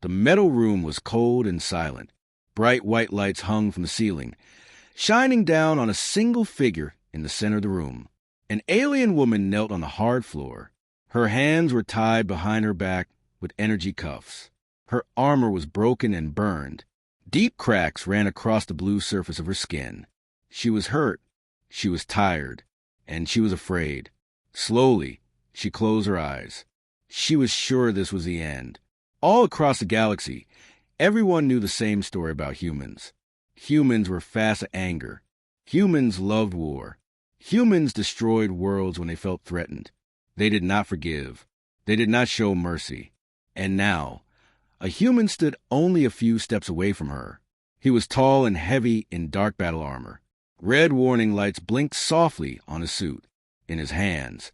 The metal room was cold and silent. Bright white lights hung from the ceiling, shining down on a single figure in the center of the room. An alien woman knelt on the hard floor. Her hands were tied behind her back with energy cuffs. Her armor was broken and burned. Deep cracks ran across the blue surface of her skin. She was hurt, she was tired, and she was afraid. Slowly, she closed her eyes. She was sure this was the end. All across the galaxy, everyone knew the same story about humans. Humans were fast to anger. Humans loved war. Humans destroyed worlds when they felt threatened. They did not forgive. They did not show mercy. And now, a human stood only a few steps away from her. He was tall and heavy in dark battle armor. Red warning lights blinked softly on his suit. In his hands,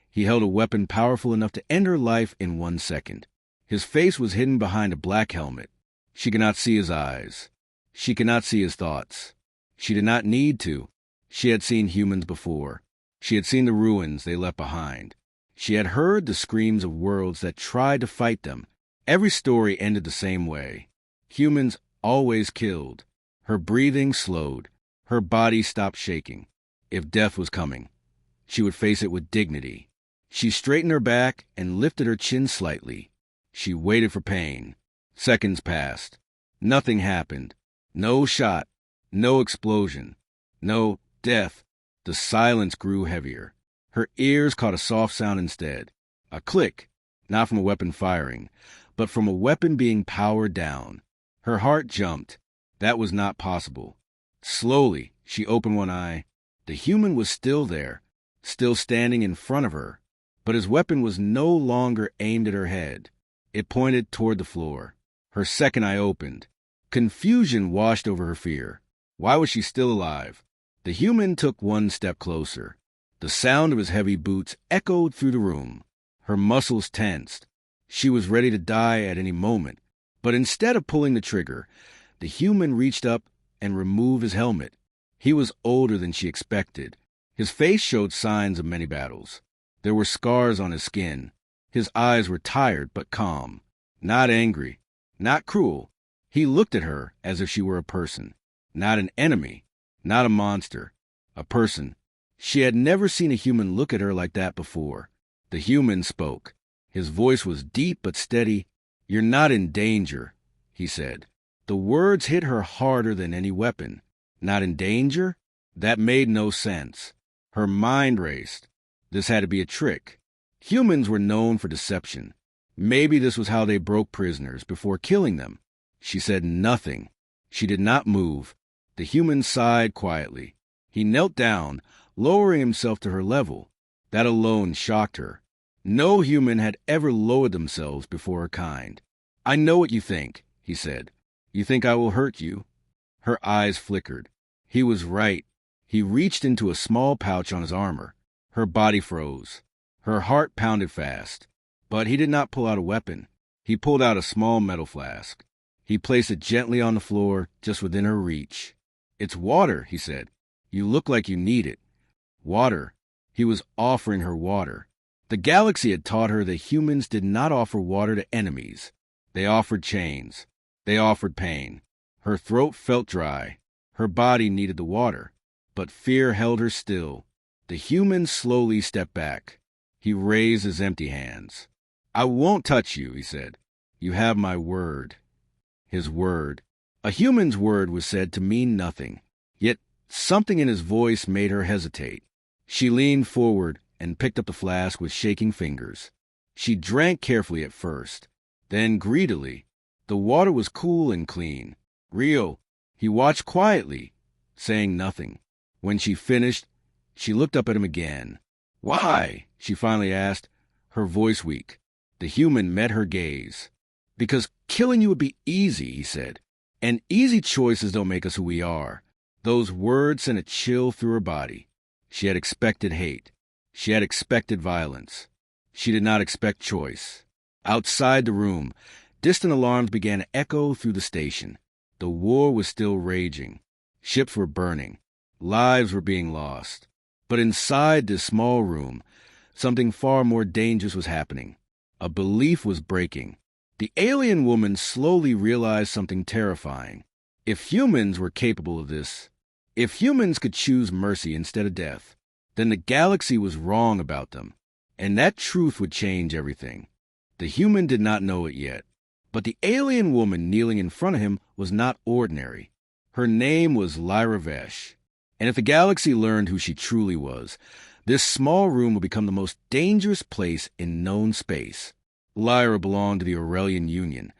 he held a weapon powerful enough to end her life in 1 second. His face was hidden behind a black helmet. She could not see his eyes. She could not see his thoughts. She did not need to. She had seen humans before. She had seen the ruins they left behind. She had heard the screams of worlds that tried to fight them. Every story ended the same way. Humans always killed. Her breathing slowed. Her body stopped shaking. If death was coming, she would face it with dignity. She straightened her back and lifted her chin slightly. She waited for pain. Seconds passed. Nothing happened. No shot. No explosion. No death. The silence grew heavier. Her ears caught a soft sound instead. A click, not from a weapon firing, but from a weapon being powered down. Her heart jumped. That was not possible. Slowly, she opened one eye. The human was still there, still standing in front of her, but his weapon was no longer aimed at her head. It pointed toward the floor. Her second eye opened. Confusion washed over her fear. Why was she still alive? The human took 1 step closer. The sound of his heavy boots echoed through the room. Her muscles tensed. She was ready to die at any moment. But instead of pulling the trigger, the human reached up and removed his helmet. He was older than she expected. His face showed signs of many battles. There were scars on his skin. His eyes were tired but calm. Not angry. Not cruel. He looked at her as if she were a person. Not an enemy. Not a monster. A person. She had never seen a human look at her like that before. The human spoke. His voice was deep but steady. "You're not in danger," he said. The words hit her harder than any weapon. Not in danger? That made no sense. Her mind raced. This had to be a trick. Humans were known for deception. Maybe this was how they broke prisoners before killing them. She said nothing. She did not move. The human sighed quietly. He knelt down, lowering himself to her level. That alone shocked her. No human had ever lowered themselves before her kind. "I know what you think," he said. "You think I will hurt you?" Her eyes flickered. He was right. He reached into a small pouch on his armor. Her body froze. Her heart pounded fast. But he did not pull out a weapon. He pulled out a small metal flask. He placed it gently on the floor, just within her reach. "It's water," he said. "You look like you need it." Water. He was offering her water. The galaxy had taught her that humans did not offer water to enemies. They offered chains. They offered pain. Her throat felt dry. Her body needed the water. But fear held her still. The human slowly stepped back. He raised his empty hands. "I won't touch you," he said. "You have my word." His word. A human's word was said to mean nothing. Yet something in his voice made her hesitate. She leaned forward and picked up the flask with shaking fingers. She drank carefully at first, then greedily. The water was cool and clean. Real. He watched quietly, saying nothing. When she finished, she looked up at him again. "Why?" she finally asked, her voice weak. The human met her gaze. "Because killing you would be easy," he said. "And easy choices don't make us who we are." Those words sent a chill through her body. She had expected hate. She had expected violence. She did not expect choice. Outside the room, distant alarms began to echo through the station. The war was still raging. Ships were burning. Lives were being lost. But inside this small room, something far more dangerous was happening. A belief was breaking. The alien woman slowly realized something terrifying. If humans were capable of this, if humans could choose mercy instead of death, then the galaxy was wrong about them, and that truth would change everything. The human did not know it yet, but the alien woman kneeling in front of him was not ordinary. Her name was Lyra Vesh, and if the galaxy learned who she truly was, this small room would become the most dangerous place in known space. Lyra belonged to the Aurelian Union,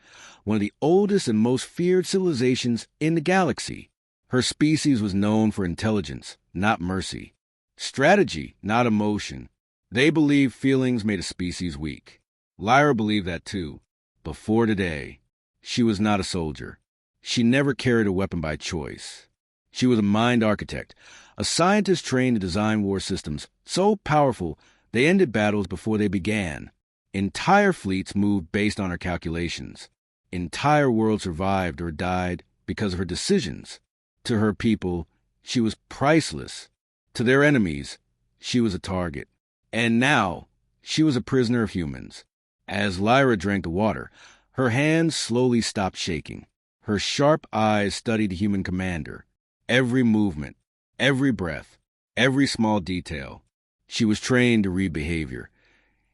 one of the oldest and most feared civilizations in the galaxy. Her species was known for intelligence, not mercy. Strategy, not emotion. They believed feelings made a species weak. Lyra believed that too. Before today, she was not a soldier. She never carried a weapon by choice. She was a mind architect, a scientist trained to design war systems so powerful they ended battles before they began. Entire fleets moved based on her calculations. Entire worlds survived or died because of her decisions. To her people, she was priceless. To their enemies, she was a target. And now, she was a prisoner of humans. As Lyra drank the water, her hands slowly stopped shaking. Her sharp eyes studied the human commander. Every movement, every breath, every small detail. She was trained to read behavior.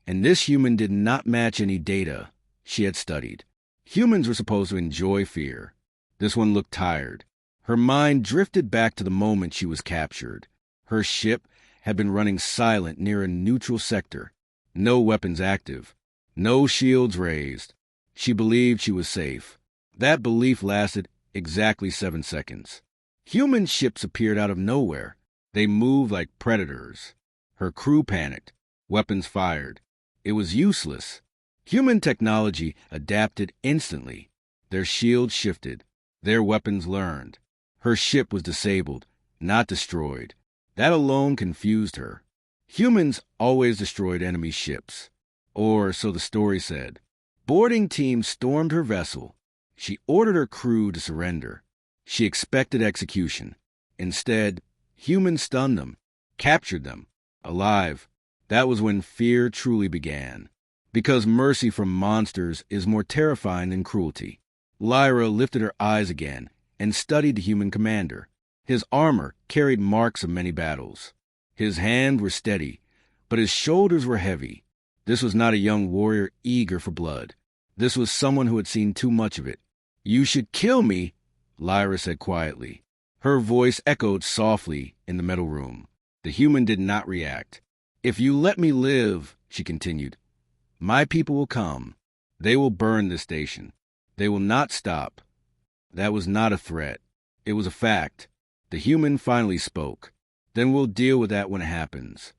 And this human did not match any data she had studied. Humans were supposed to enjoy fear. This one looked tired. Her mind drifted back to the moment she was captured. Her ship had been running silent near a neutral sector. No weapons active. No shields raised. She believed she was safe. That belief lasted exactly 7 seconds. Human ships appeared out of nowhere. They moved like predators. Her crew panicked. Weapons fired. It was useless. Human technology adapted instantly. Their shields shifted. Their weapons learned. Her ship was disabled, not destroyed. That alone confused her. Humans always destroyed enemy ships. Or so the story said. Boarding teams stormed her vessel. She ordered her crew to surrender. She expected execution. Instead, humans stunned them, captured them, alive. That was when fear truly began. Because mercy from monsters is more terrifying than cruelty. Lyra lifted her eyes again and studied the human commander. His armor carried marks of many battles. His hands were steady, but his shoulders were heavy. This was not a young warrior eager for blood. This was someone who had seen too much of it. "You should kill me," Lyra said quietly. Her voice echoed softly in the metal room. The human did not react. "If you let me live," she continued, "my people will come. They will burn this station. They will not stop." That was not a threat. It was a fact. The human finally spoke. "Then we'll deal with that when it happens."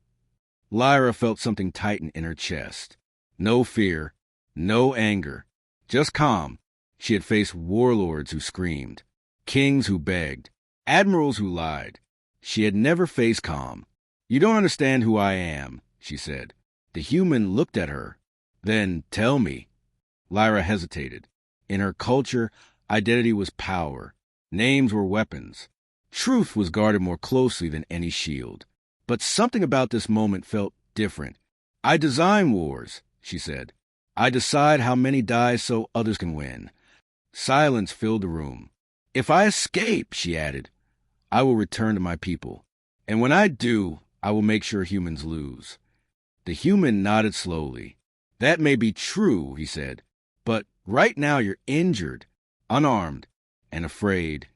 Lyra felt something tighten in her chest. No fear, no anger, just calm. She had faced warlords who screamed, kings who begged, admirals who lied. She had never faced calm. "You don't understand who I am," she said. The human looked at her. "Then tell me." Lyra hesitated. In her culture, identity was power. Names were weapons. Truth was guarded more closely than any shield. But something about this moment felt different. "I design wars," she said. "I decide how many die so others can win." Silence filled the room. "If I escape," she added, "I will return to my people. And when I do, I will make sure humans lose." The human nodded slowly. "That may be true," he said, "but right now you're injured, unarmed, and afraid."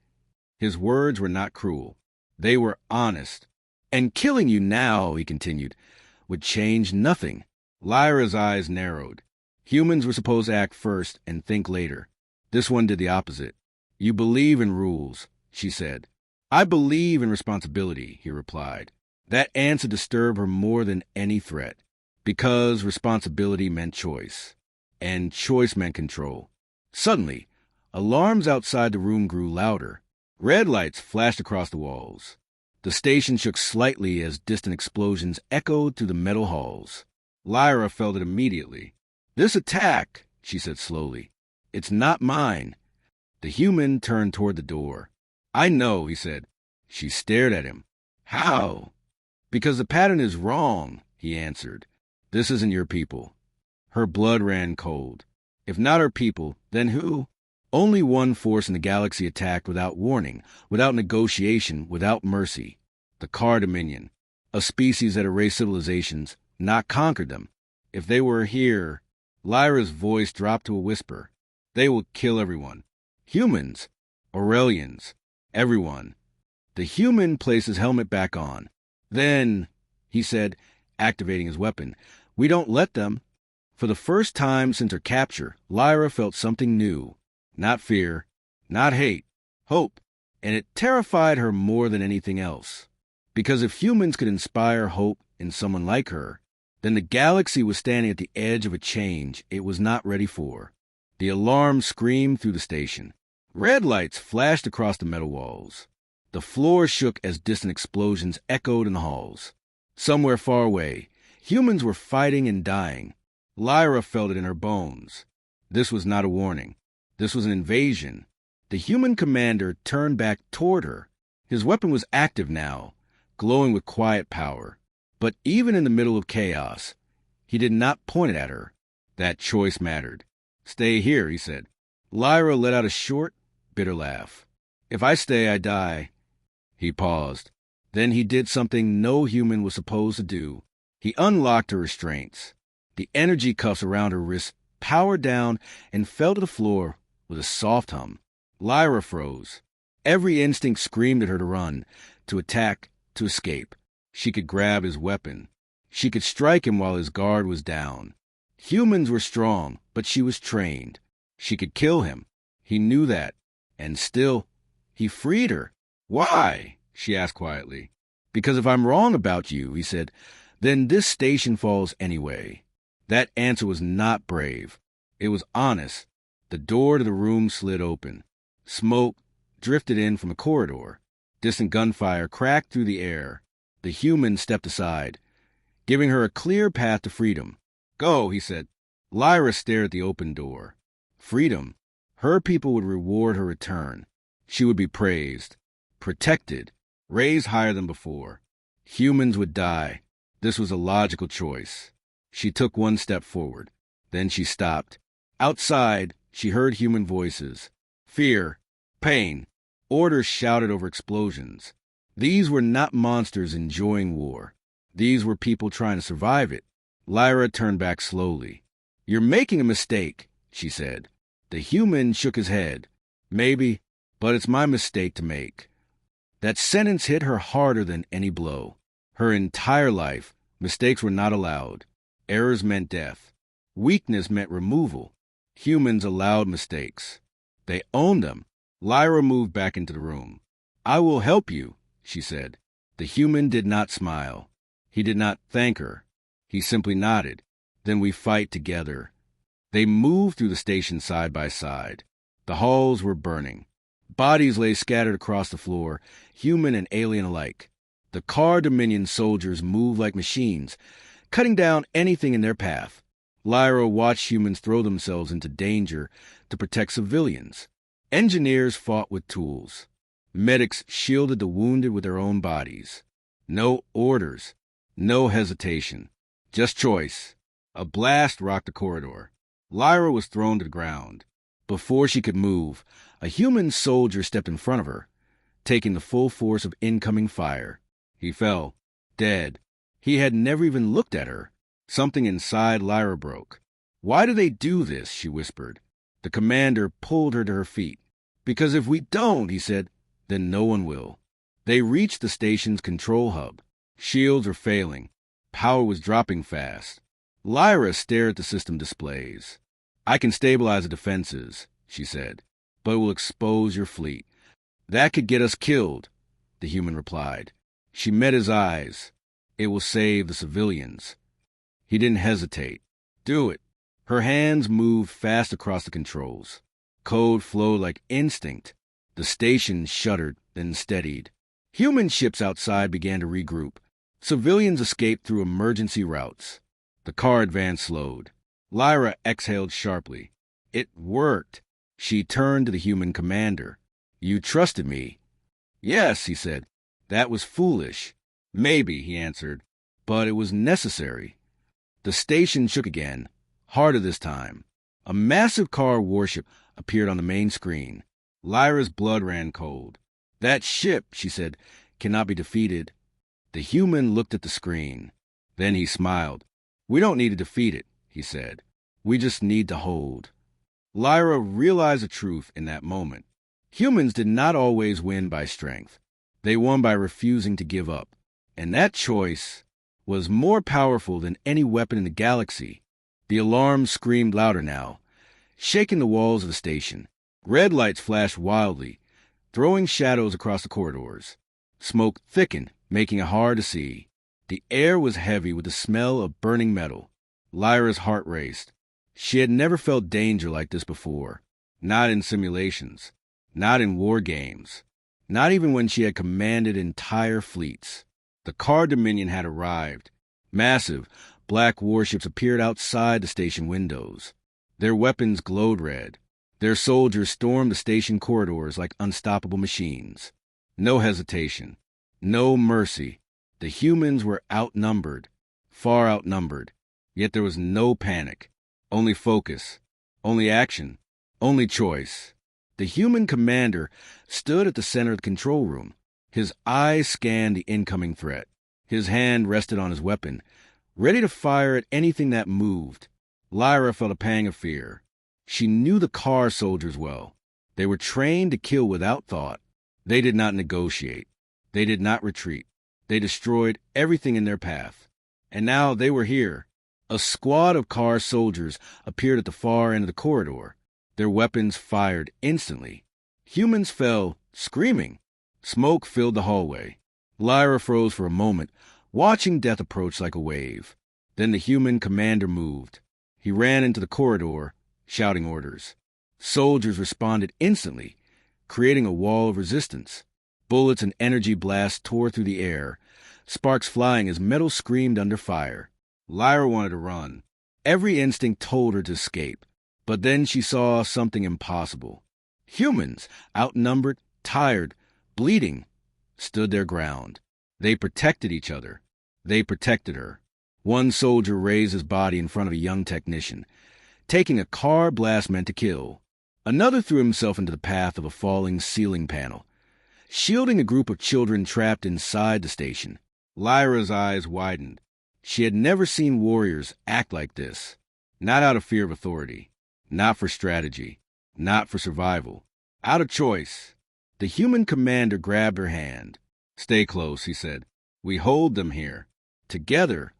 His words were not cruel. They were honest. "And killing you now," he continued, "would change nothing." Lyra's eyes narrowed. Humans were supposed to act first and think later. This one did the opposite. "You believe in rules," she said. "I believe in responsibility," he replied. That answer disturbed her more than any threat, because responsibility meant choice, and choice meant control. Suddenly, alarms outside the room grew louder. Red lights flashed across the walls. The station shook slightly as distant explosions echoed through the metal halls. Lyra felt it immediately. "This attack," she said slowly, "it's not mine." The human turned toward the door. "I know," he said. She stared at him. "How?" "Because the pattern is wrong," he answered. "This isn't your people." Her blood ran cold. If not our people, then who? Only one force in the galaxy attacked without warning, without negotiation, without mercy. The Car Dominion, a species that erased civilizations, not conquered them. If they were here, Lyra's voice dropped to a whisper. They will kill everyone. Humans, Aurelians, everyone. The human placed his helmet back on. Then, he said, activating his weapon, we don't let them. For the first time since her capture, Lyra felt something new. Not fear, not hate, hope. And it terrified her more than anything else. Because if humans could inspire hope in someone like her, then the galaxy was standing at the edge of a change it was not ready for. The alarm screamed through the station. Red lights flashed across the metal walls. The floor shook as distant explosions echoed in the halls. Somewhere far away, humans were fighting and dying. Lyra felt it in her bones. This was not a warning. This was an invasion. The human commander turned back toward her. His weapon was active now, glowing with quiet power. But even in the middle of chaos, he did not point it at her. That choice mattered. Stay here, he said. Lyra let out a short, bitter laugh. If I stay, I die. He paused. Then he did something no human was supposed to do. He unlocked her restraints. The energy cuffs around her wrists powered down and fell to the floor with a soft hum. Lyra froze. Every instinct screamed at her to run, to attack, to escape. She could grab his weapon. She could strike him while his guard was down. Humans were strong, but she was trained. She could kill him. He knew that. And still, he freed her. Why? She asked quietly. Because if I'm wrong about you, he said, then this station falls anyway. That answer was not brave. It was honest. The door to the room slid open. Smoke drifted in from a corridor. Distant gunfire cracked through the air. The human stepped aside, giving her a clear path to freedom. Go, he said. Lyra stared at the open door. Freedom. Her people would reward her return. She would be praised, protected, raised higher than before. Humans would die. This was a logical choice. She took one step forward. Then she stopped. Outside, she heard human voices. Fear, pain, orders shouted over explosions. These were not monsters enjoying war. These were people trying to survive it. Lyra turned back slowly. You're making a mistake, she said. The human shook his head. Maybe, but it's my mistake to make. That sentence hit her harder than any blow. Her entire life, mistakes were not allowed. Errors meant death. Weakness meant removal. Humans allowed mistakes. They owned them. Lyra moved back into the room. I will help you, she said. The human did not smile. He did not thank her. He simply nodded. Then we fight together. They moved through the station side by side. The halls were burning. Bodies lay scattered across the floor, human and alien alike. The Car Dominion soldiers moved like machines, cutting down anything in their path. Lyra watched humans throw themselves into danger to protect civilians. Engineers fought with tools. Medics shielded the wounded with their own bodies. No orders, no hesitation, just choice. A blast rocked the corridor. Lyra was thrown to the ground. Before she could move, a human soldier stepped in front of her, taking the full force of incoming fire. He fell, dead. He had never even looked at her. Something inside Lyra broke. Why do they do this? She whispered. The commander pulled her to her feet. Because if we don't, he said, then no one will. They reached the station's control hub. Shields were failing. Power was dropping fast. Lyra stared at the system displays. I can stabilize the defenses, she said, but it will expose your fleet. That could get us killed, the human replied. She met his eyes. It will save the civilians. He didn't hesitate. Do it. Her hands moved fast across the controls. Code flowed like instinct. The station shuddered, then steadied. Human ships outside began to regroup. Civilians escaped through emergency routes. The car advance slowed. Lyra exhaled sharply. It worked. She turned to the human commander. You trusted me. Yes, he said. That was foolish. Maybe, he answered, but it was necessary. The station shook again, harder this time. A massive car warship appeared on the main screen. Lyra's blood ran cold. "That ship," she said, "cannot be defeated." The human looked at the screen. Then he smiled. "We don't need to defeat it," he said. "We just need to hold." Lyra realized the truth in that moment. Humans did not always win by strength. They won by refusing to give up. And that choice was more powerful than any weapon in the galaxy. The alarm screamed louder now, shaking the walls of the station. Red lights flashed wildly, throwing shadows across the corridors. Smoke thickened, making it hard to see. The air was heavy with the smell of burning metal. Lyra's heart raced. She had never felt danger like this before. Not in simulations. Not in war games. Not even when she had commanded entire fleets. The Car Dominion had arrived. Massive, black warships appeared outside the station windows. Their weapons glowed red. Their soldiers stormed the station corridors like unstoppable machines. No hesitation. No mercy. The humans were outnumbered. Far outnumbered. Yet there was no panic. Only focus. Only action. Only choice. The human commander stood at the center of the control room. His eyes scanned the incoming threat. His hand rested on his weapon, ready to fire at anything that moved. Lyra felt a pang of fear. She knew the car soldiers well. They were trained to kill without thought. They did not negotiate. They did not retreat. They destroyed everything in their path. And now they were here. A squad of car soldiers appeared at the far end of the corridor. Their weapons fired instantly. Humans fell, screaming. Smoke filled the hallway. Lyra froze for a moment, watching death approach like a wave. Then the human commander moved. He ran into the corridor, shouting orders. Soldiers responded instantly, creating a wall of resistance. Bullets and energy blasts tore through the air, sparks flying as metal screamed under fire. Lyra wanted to run. Every instinct told her to escape. But then she saw something impossible. Humans, outnumbered, tired, bleeding, stood their ground. They protected each other. They protected her. One soldier raised his body in front of a young technician, taking a car blast meant to kill. Another threw himself into the path of a falling ceiling panel, shielding a group of children trapped inside the station. Lyra's eyes widened. She had never seen warriors act like this. Not out of fear of authority. Not for strategy. Not for survival. Out of choice. The human commander grabbed her hand. "Stay close," he said. "We hold them here. Together."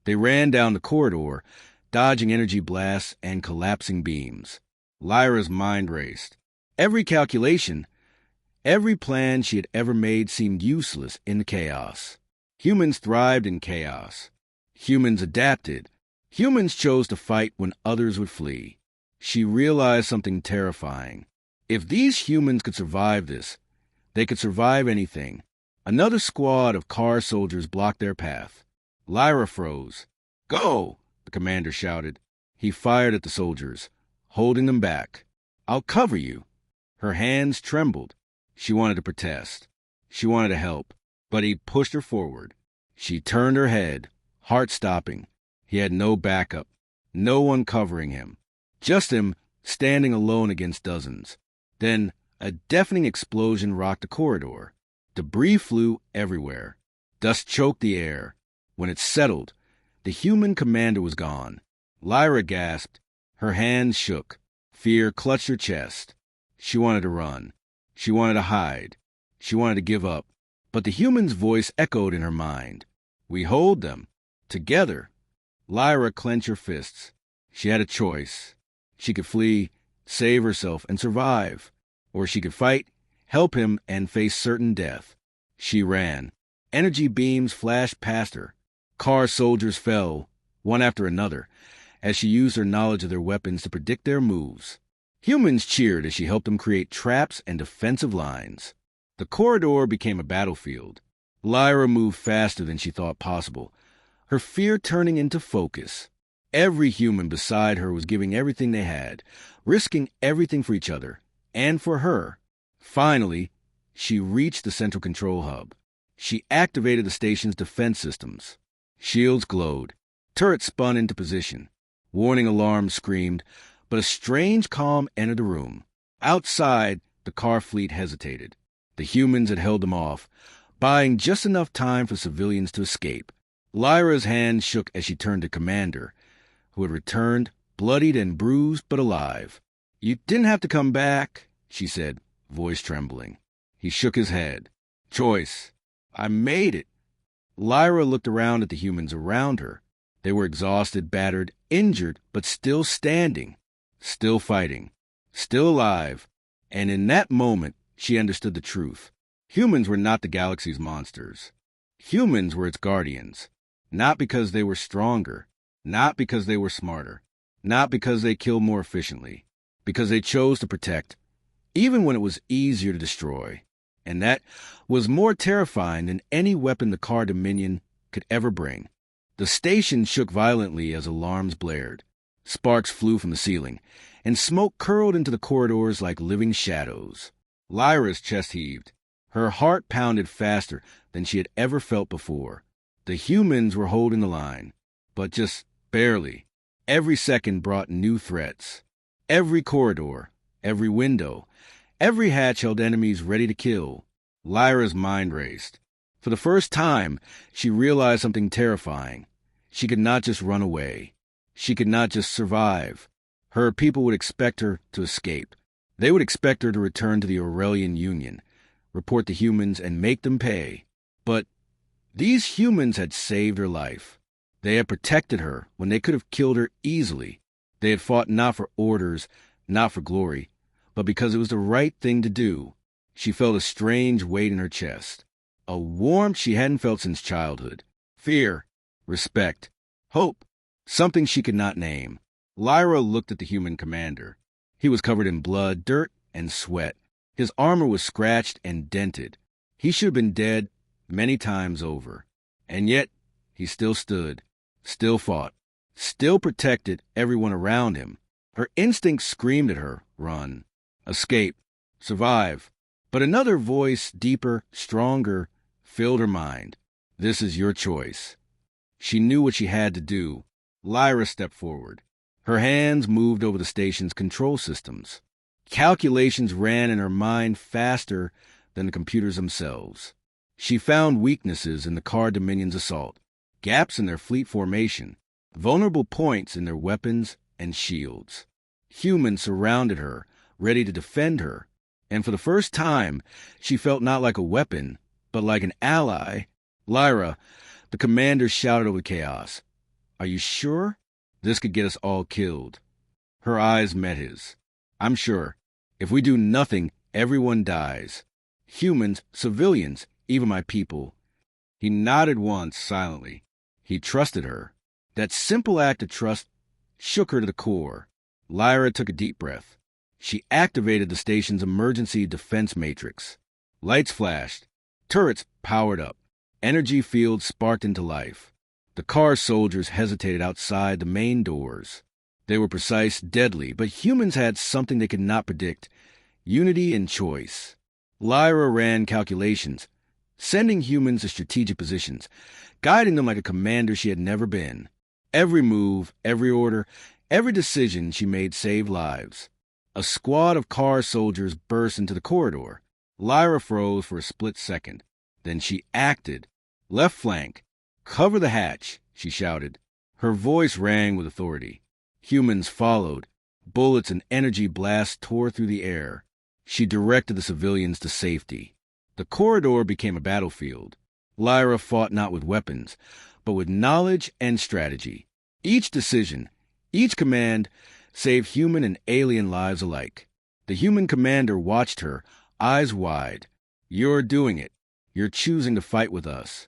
They ran down the corridor, dodging energy blasts and collapsing beams. Lyra's mind raced. Every calculation, every plan she had ever made seemed useless in the chaos. Humans thrived in chaos. Humans adapted. Humans chose to fight when others would flee. She realized something terrifying. If these humans could survive this, they could survive anything. Another squad of car soldiers blocked their path. Lyra froze. "Go!" the commander shouted. He fired at the soldiers, holding them back. "I'll cover you." Her hands trembled. She wanted to protest. She wanted to help. But he pushed her forward. She turned her head, heart stopping. He had no backup, no one covering him. Just him standing alone against dozens. Then a deafening explosion rocked the corridor. Debris flew everywhere. Dust choked the air. When it settled, the human commander was gone. Lyra gasped. Her hands shook. Fear clutched her chest. She wanted to run. She wanted to hide. She wanted to give up. But the human's voice echoed in her mind. "We hold them. Together." Lyra clenched her fists. She had a choice. She could flee, save herself, and survive. Or she could fight, help him, and face certain death. She ran. Energy beams flashed past her. Car soldiers fell, one after another, as she used her knowledge of their weapons to predict their moves. Humans cheered as she helped them create traps and defensive lines. The corridor became a battlefield. Lyra moved faster than she thought possible, her fear turning into focus. Every human beside her was giving everything they had, risking everything for each other, and for her. Finally, she reached the central control hub. She activated the station's defense systems. Shields glowed. Turrets spun into position. Warning alarms screamed. But a strange calm entered the room. Outside, the car fleet hesitated. The humans had held them off, buying just enough time for civilians to escape. Lyra's hand shook as she turned to Commander, who had returned, bloodied and bruised but alive. "You didn't have to come back," she said, voice trembling. He shook his head. "Choice. I made it." Lyra looked around at the humans around her. They were exhausted, battered, injured, but still standing, still fighting, still alive. And in that moment, she understood the truth. Humans were not the galaxy's monsters. Humans were its guardians. Not because they were stronger, not because they were smarter, not because they killed more efficiently, because they chose to protect, even when it was easier to destroy. And that was more terrifying than any weapon the Car Dominion could ever bring. The station shook violently as alarms blared. Sparks flew from the ceiling, and smoke curled into the corridors like living shadows. Lyra's chest heaved. Her heart pounded faster than she had ever felt before. The humans were holding the line, but just barely. Every second brought new threats. Every corridor, every window, every hatch held enemies ready to kill. Lyra's mind raced. For the first time, she realized something terrifying. She could not just run away. She could not just survive. Her people would expect her to escape. They would expect her to return to the Aurelian Union, report the humans, and make them pay. But these humans had saved her life. They had protected her when they could have killed her easily. They had fought not for orders, not for glory, but because it was the right thing to do. She felt a strange weight in her chest, a warmth she hadn't felt since childhood. Fear, respect, hope, something she could not name. Lyra looked at the human commander. He was covered in blood, dirt, and sweat. His armor was scratched and dented. He should have been dead many times over. And yet, he still stood, still fought, still protected everyone around him. Her instincts screamed at her, run, escape, survive. But another voice, deeper, stronger, filled her mind. This is your choice. She knew what she had to do. Lyra stepped forward. Her hands moved over the station's control systems. Calculations ran in her mind faster than the computers themselves. She found weaknesses in the Car Dominion's assault, gaps in their fleet formation, vulnerable points in their weapons and shields. Humans surrounded her, ready to defend her, and for the first time, she felt not like a weapon, but like an ally. "Lyra," the commander shouted over the chaos. "Are you sure? This could get us all killed." Her eyes met his. "I'm sure. If we do nothing, everyone dies. Humans, civilians, even my people." He nodded once, silently. He trusted her. That simple act of trust shook her to the core. Lyra took a deep breath. She activated the station's emergency defense matrix. Lights flashed. Turrets powered up. Energy fields sparked into life. The car soldiers hesitated outside the main doors. They were precise, deadly, but humans had something they could not predict: unity and choice. Lyra ran calculations, sending humans to strategic positions, guiding them like a commander she had never been. Every move, every order, every decision she made saved lives. A squad of car soldiers burst into the corridor. Lyra froze for a split second. Then she acted. "Left flank. Cover the hatch," she shouted. Her voice rang with authority. Humans followed. Bullets and energy blasts tore through the air. She directed the civilians to safety. The corridor became a battlefield. Lyra fought not with weapons, but with knowledge and strategy. Each decision, each command, saved human and alien lives alike. The human commander watched her, eyes wide. "You're doing it. You're choosing to fight with us."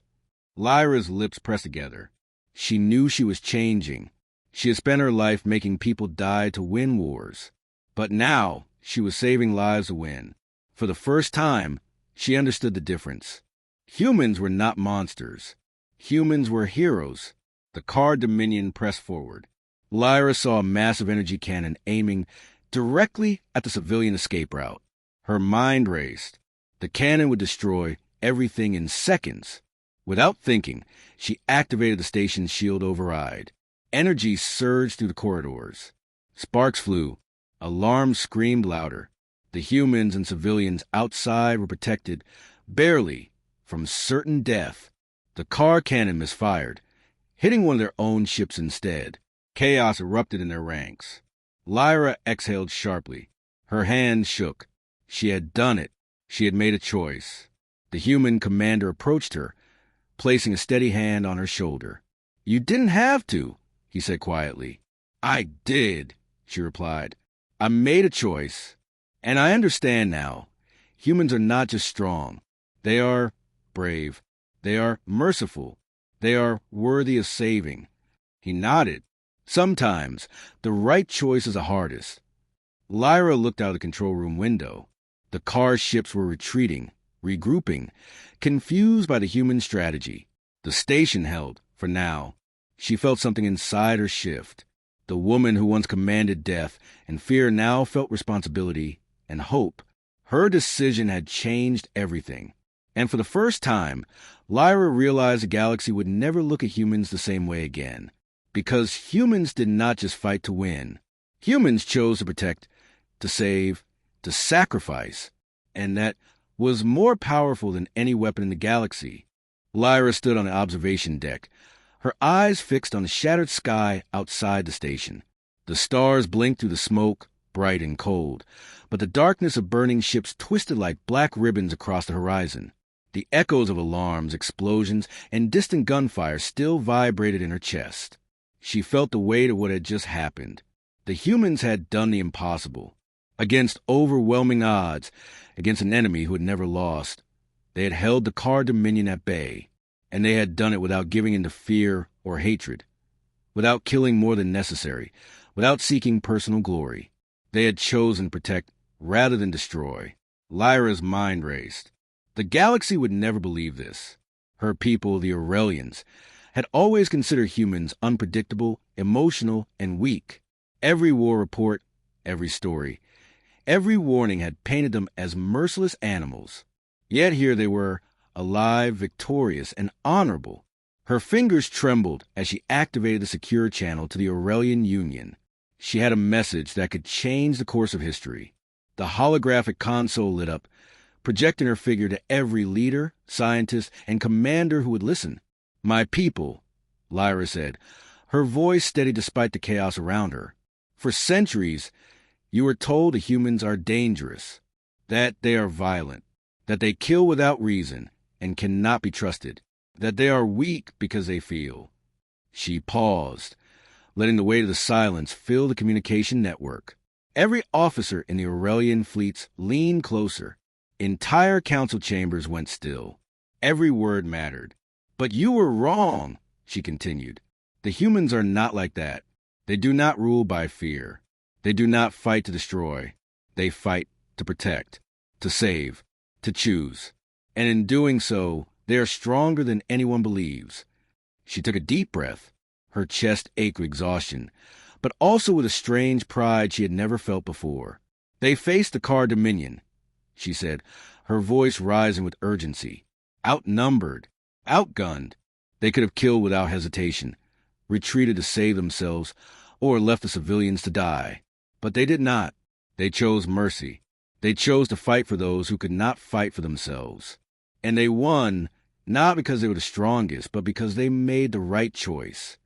Lyra's lips pressed together. She knew she was changing. She had spent her life making people die to win wars. But now she was saving lives to win. For the first time, she understood the difference. Humans were not monsters. Humans were heroes. The Car Dominion pressed forward. Lyra saw a massive energy cannon aiming directly at the civilian escape route. Her mind raced. The cannon would destroy everything in seconds. Without thinking, she activated the station's shield override. Energy surged through the corridors. Sparks flew. Alarms screamed louder. The humans and civilians outside were protected, barely, from certain death. The car cannon misfired, hitting one of their own ships instead. Chaos erupted in their ranks. Lyra exhaled sharply. Her hands shook. She had done it. She had made a choice. The human commander approached her, placing a steady hand on her shoulder. "You didn't have to," he said quietly. "I did," she replied. "I made a choice. And I understand now. Humans are not just strong. They are brave. They are merciful. They are worthy of saving." He nodded. Sometimes the right choice is the hardest. Lyra looked out the control room window. The car ships were retreating, regrouping, confused by the human strategy. The station held, for now. She felt something inside her shift. The woman who once commanded death and fear now felt responsibility and hope. Her decision had changed everything. And for the first time, Lyra realized the galaxy would never look at humans the same way again. Because humans did not just fight to win. Humans chose to protect, to save, to sacrifice. And that was more powerful than any weapon in the galaxy. Lyra stood on the observation deck, her eyes fixed on the shattered sky outside the station. The stars blinked through the smoke, bright and cold, but the darkness of burning ships twisted like black ribbons across the horizon. The echoes of alarms, explosions, and distant gunfire still vibrated in her chest. She felt the weight of what had just happened. The humans had done the impossible. Against overwhelming odds, against an enemy who had never lost. They had held the Car Dominion at bay, and they had done it without giving in to fear or hatred, without killing more than necessary, without seeking personal glory. They had chosen to protect rather than destroy. Lyra's mind raced. The galaxy would never believe this. Her people, the Aurelians, had always considered humans unpredictable, emotional, and weak. Every war report, every story, every warning had painted them as merciless animals. Yet here they were, alive, victorious, and honorable. Her fingers trembled as she activated the secure channel to the Aurelian Union. She had a message that could change the course of history. The holographic console lit up, projecting her figure to every leader, scientist, and commander who would listen. "My people," Lyra said, her voice steady despite the chaos around her. "For centuries, you were told the humans are dangerous, that they are violent, that they kill without reason and cannot be trusted, that they are weak because they feel." She paused, letting the weight of the silence fill the communication network. Every officer in the Aurelian fleets leaned closer. Entire council chambers went still. Every word mattered. "But you were wrong," she continued. "The humans are not like that. They do not rule by fear. They do not fight to destroy. They fight to protect, to save, to choose. And in doing so, they are stronger than anyone believes." She took a deep breath. Her chest ached with exhaustion, but also with a strange pride she had never felt before. "They faced the Car Dominion," she said, her voice rising with urgency. "Outnumbered, outgunned. They could have killed without hesitation, retreated to save themselves, or left the civilians to die. But they did not. They chose mercy. They chose to fight for those who could not fight for themselves. And they won, not because they were the strongest, but because they made the right choice."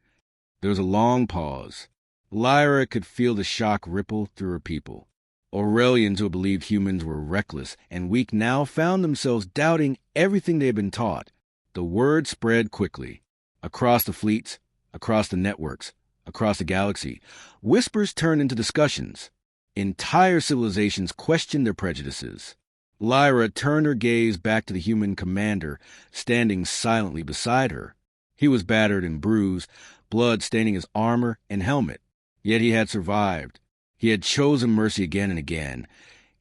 There was a long pause. Lyra could feel the shock ripple through her people. Aurelians who believed humans were reckless and weak now found themselves doubting everything they had been taught. The word spread quickly. Across the fleets, across the networks, across the galaxy, whispers turned into discussions. Entire civilizations questioned their prejudices. Lyra turned her gaze back to the human commander, standing silently beside her. He was battered and bruised, blood staining his armor and helmet. Yet he had survived. He had chosen mercy again and again,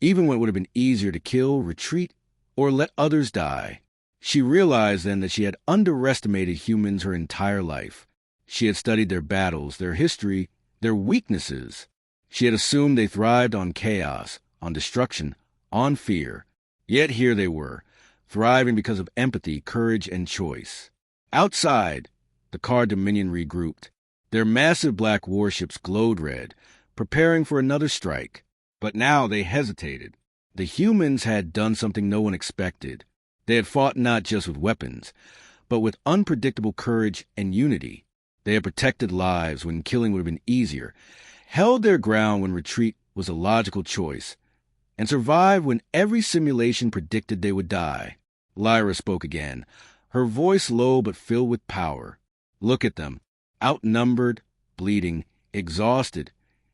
even when it would have been easier to kill, retreat, or let others die. She realized then that she had underestimated humans her entire life. She had studied their battles, their history, their weaknesses. She had assumed they thrived on chaos, on destruction, on fear. Yet here they were, thriving because of empathy, courage, and choice. Outside, the Car Dominion regrouped. Their massive black warships glowed red, preparing for another strike. But now they hesitated. The humans had done something no one expected. They had fought not just with weapons, but with unpredictable courage and unity. They had protected lives when killing would have been easier, held their ground when retreat was a logical choice, and survived when every simulation predicted they would die. Lyra spoke again, her voice low but filled with power. Look at them, outnumbered, bleeding, exhausted,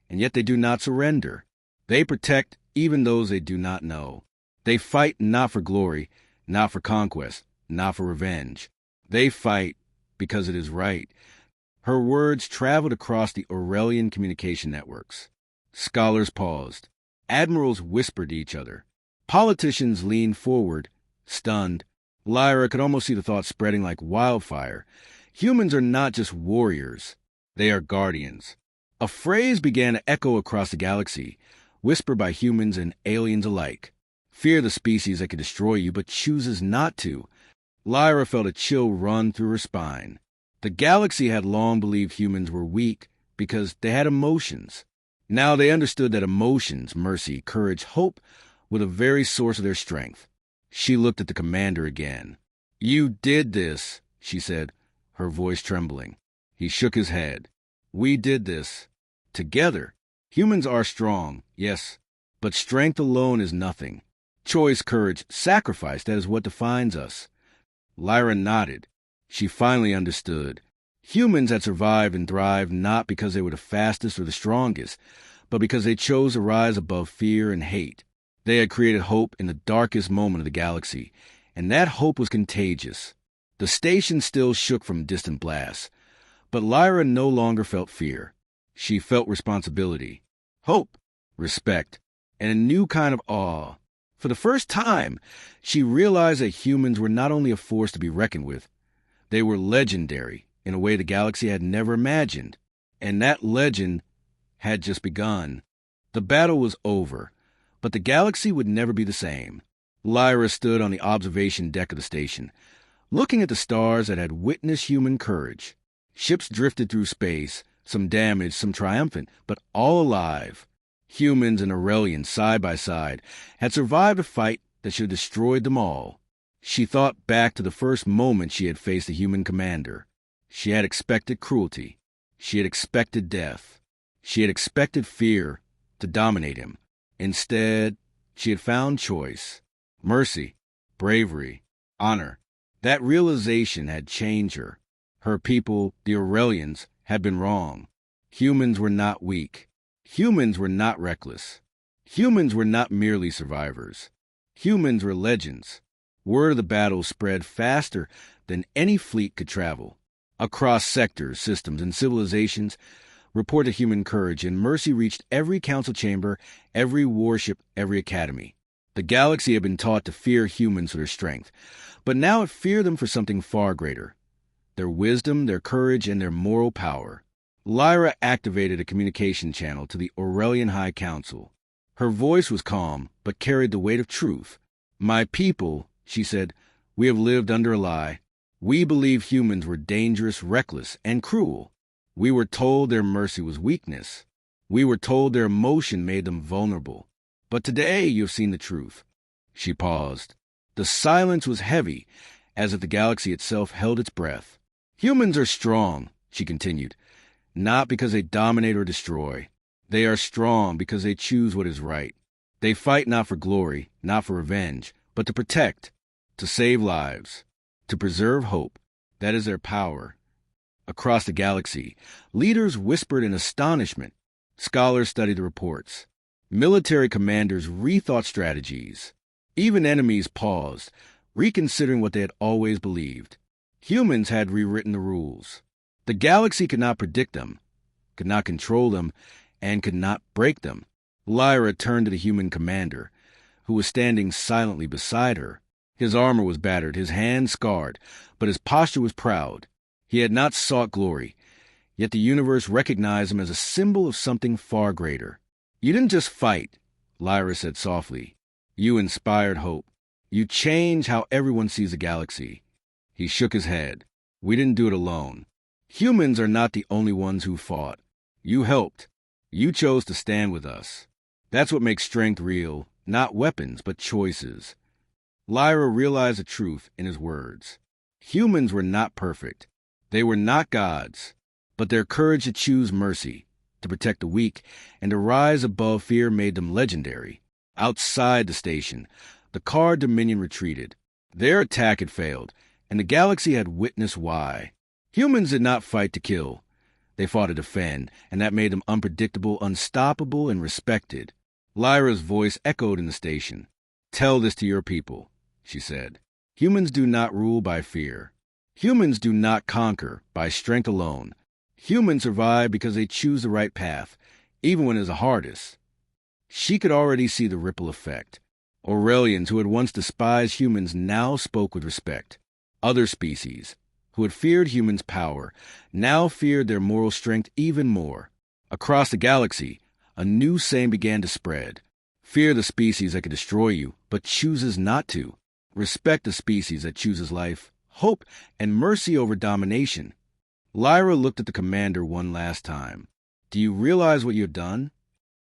and yet they do not surrender. They protect even those they do not know. They fight not for glory, not for conquest, not for revenge. They fight because it is right. Her words traveled across the Aurelian communication networks. Scholars paused. Admirals whispered to each other. Politicians leaned forward, stunned. Lyra could almost see the thought spreading like wildfire. Humans are not just warriors. They are guardians. A phrase began to echo across the galaxy, whispered by humans and aliens alike. Fear the species that can destroy you but chooses not to. Lyra felt a chill run through her spine. The galaxy had long believed humans were weak because they had emotions. Now they understood that emotions, mercy, courage, hope, were the very source of their strength. She looked at the commander again. "You did this," she said, her voice trembling. He shook his head. "We did this. Together. Humans are strong, yes, but strength alone is nothing. Choice, courage, sacrifice, that is what defines us." Lyra nodded. She finally understood. Humans had survived and thrived not because they were the fastest or the strongest, but because they chose to rise above fear and hate. They had created hope in the darkest moment of the galaxy, and that hope was contagious. The station still shook from distant blasts, but Lyra no longer felt fear. She felt responsibility, hope, respect, and a new kind of awe. For the first time, she realized that humans were not only a force to be reckoned with, they were legendary in a way the galaxy had never imagined. And that legend had just begun. The battle was over, but the galaxy would never be the same. Lyra stood on the observation deck of the station, looking at the stars that had witnessed human courage. Ships drifted through space, some damaged, some triumphant, but all alive. Humans and Aurelians, side by side, had survived a fight that should have destroyed them all. She thought back to the first moment she had faced a human commander. She had expected cruelty. She had expected death. She had expected fear to dominate him. Instead, she had found choice, mercy, bravery, honor. That realization had changed her. Her people, the Aurelians, had been wrong. Humans were not weak. Humans were not reckless. Humans were not merely survivors. Humans were legends. Word of the battle spread faster than any fleet could travel. Across sectors, systems, and civilizations, report of human courage and mercy reached every council chamber, every warship, every academy. The galaxy had been taught to fear humans for their strength, but now it feared them for something far greater: their wisdom, their courage, and their moral power. Lyra activated a communication channel to the Aurelian High Council. Her voice was calm, but carried the weight of truth. "My people," she said, "we have lived under a lie. We believed humans were dangerous, reckless, and cruel. We were told their mercy was weakness. We were told their emotion made them vulnerable. But today you have seen the truth." She paused. The silence was heavy, as if the galaxy itself held its breath. "Humans are strong," she continued, "not because they dominate or destroy. They are strong because they choose what is right. They fight not for glory, not for revenge, but to protect, to save lives, to preserve hope. That is their power." Across the galaxy, leaders whispered in astonishment. Scholars studied the reports. Military commanders rethought strategies. Even enemies paused, reconsidering what they had always believed. Humans had rewritten the rules. The galaxy could not predict them, could not control them, and could not break them. Lyra turned to the human commander, who was standing silently beside her. His armor was battered, his hands scarred, but his posture was proud. He had not sought glory, yet the universe recognized him as a symbol of something far greater. "You didn't just fight," Lyra said softly. "You inspired hope. You changed how everyone sees the galaxy." He shook his head. "We didn't do it alone. Humans are not the only ones who fought. You helped. You chose to stand with us. That's what makes strength real, not weapons, but choices. Lyra realized the truth in his words. Humans were not perfect. They were not gods. But their courage to choose mercy, to protect the weak, and to rise above fear made them legendary. Outside the station, the Card Dominion retreated. Their attack had failed, and the galaxy had witnessed why. Humans did not fight to kill. They fought to defend, and that made them unpredictable, unstoppable, and respected. Lyra's voice echoed in the station. "Tell this to your people," she said. "Humans do not rule by fear. Humans do not conquer by strength alone. Humans survive because they choose the right path, even when it is the hardest." She could already see the ripple effect. Aurelians who had once despised humans now spoke with respect. Other species, who had feared humans' power, now feared their moral strength even more. Across the galaxy, a new saying began to spread. Fear the species that could destroy you, but chooses not to. Respect the species that chooses life, hope, and mercy over domination. Lyra looked at the commander one last time. "Do you realize what you've done?"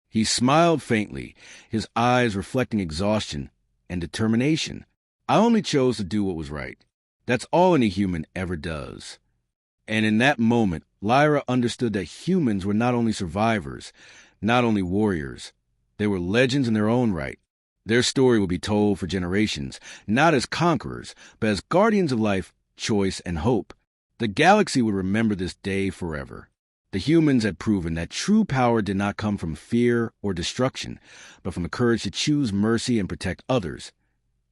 He smiled faintly, his eyes reflecting exhaustion and determination. "I only chose to do what was right. That's all any human ever does." And in that moment, Lyra understood that humans were not only survivors, not only warriors. They were legends in their own right. Their story would be told for generations, not as conquerors, but as guardians of life, choice, and hope. The galaxy would remember this day forever. The humans had proven that true power did not come from fear or destruction, but from the courage to choose mercy and protect others,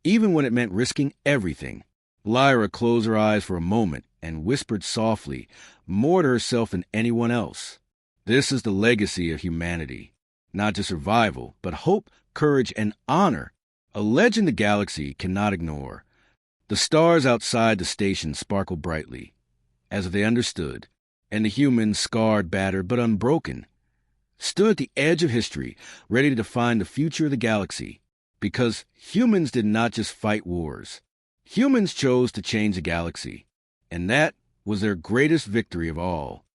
even when it meant risking everything. Lyra closed her eyes for a moment and whispered softly, more to herself than anyone else. "This is the legacy of humanity. Not just survival, but hope, courage, and honor. A legend the galaxy cannot ignore." The stars outside the station sparkled brightly, as if they understood, and the humans, scarred, battered, but unbroken, stood at the edge of history, ready to define the future of the galaxy. Because humans did not just fight wars. Humans chose to change the galaxy, and that was their greatest victory of all.